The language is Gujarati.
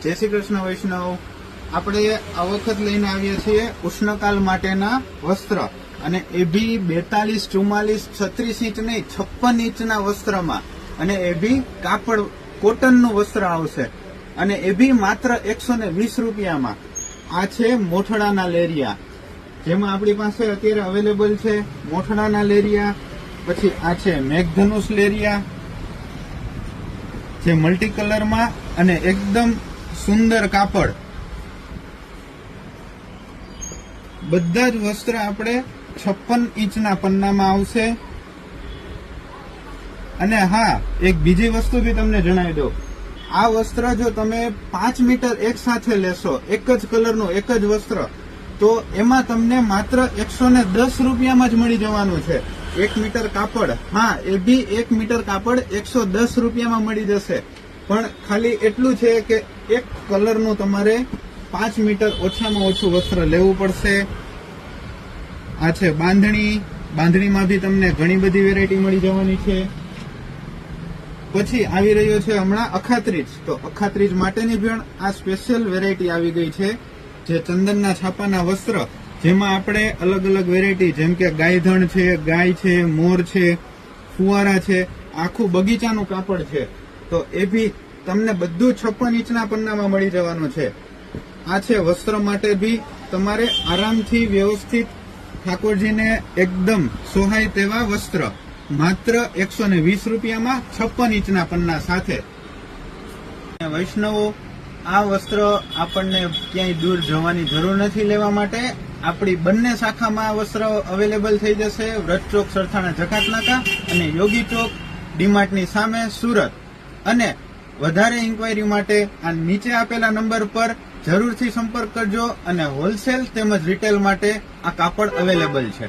જય શ્રી કૃષ્ણ વૈષ્ણવ. આપણે આ વખત લઈને આવીએ છીએ ઉષ્ણકાલ માટેના વસ્ત્ર, અને એ બી 42, 44, 36 ઇંચ નહીં 56 ઇંચના વસ્ત્રમાં, અને એ બી કાપડ કોટનનું વસ્ત્ર આવશે, અને એ બી માત્ર 120 રૂપિયામાં. આ છે મોઠડાના લેરિયા, જેમાં આપણી પાસે અત્યારે અવેલેબલ છે મોઠડાના લેરિયા. પછી આ છે મેઘધનુષ લેરિયા, જે મલ્ટી કલરમાં અને એકદમ સુંદર કાપડ. બધા જ વસ્ત્ર આપણે 56 ઇંચના પન્નામાં આવશે. અને હા, એક બીજી વસ્તુ બી તમને જણાવી દઉં. આ વસ્ત્ર જો તમે 5 મીટર એક સાથે લેશો, એક જ કલરનું એક જ વસ્ત્ર, તો એમાં તમને માત્ર 110 રૂપિયામાં જ મળી જવાનું છે. 1 મીટર કાપડ, હા એ બી 1 મીટર કાપડ 110 રૂપિયામાં મળી જશે. પણ ખાલી એટલું છે કે એક કલરનું તમારે 5 મીટર ઓછામાં ઓછું વસ્ત્ર લેવું પડશે. આ છે બાંધણી. બાંધણીમાં બી તમને ઘણી બધી વેરાયટી મળી જવાની છે. પછી આવી રહ્યો છે હમણાં અખાત્રીજ. તો અખાત્રીજ માટેની પણ આ સ્પેશિયલ વેરાયટી આવી ગઈ છે, જે ચંદનના છાપાના વસ્ત્ર, જેમાં આપણે અલગ અલગ વેરાયટી, જેમ કે ગાયધણ છે, ગાય છે, મોર છે, ફુવારા છે, આખું બગીચાનું કાપડ છે. તો એ બી તમને બધું 56 ઇંચના પન્નામાં મળી જવાનું છે. આ છે વસ્ત્ર માટે બી તમારે આરામથી વ્યવસ્થિત ઠાકોરજીને એકદમ સોહાય તેવા વસ્ત્ર, માત્ર 120 રૂપિયામાં 56 ઇંચના પન્ના સાથે. વૈષ્ણવો, આ વસ્ત્ર આપણને ક્યાંય દૂર જવાની જરૂર નથી લેવા માટે. આપણી બંને શાખામાં આ વસ્ત્ર અવેલેબલ થઈ જશે. વ્રત ચોક સરથાણા જકાત નાકા અને યોગી ચોક ડીમાર્ટની સામે સુરત. અને વધારે ઇન્ક્વાયરી માટે આ નીચે આપેલા નંબર પર જરૂરથી સંપર્ક કરજો. અને હોલસેલ તેમજ રિટેલ માટે આ કાપડ અવેલેબલ છે.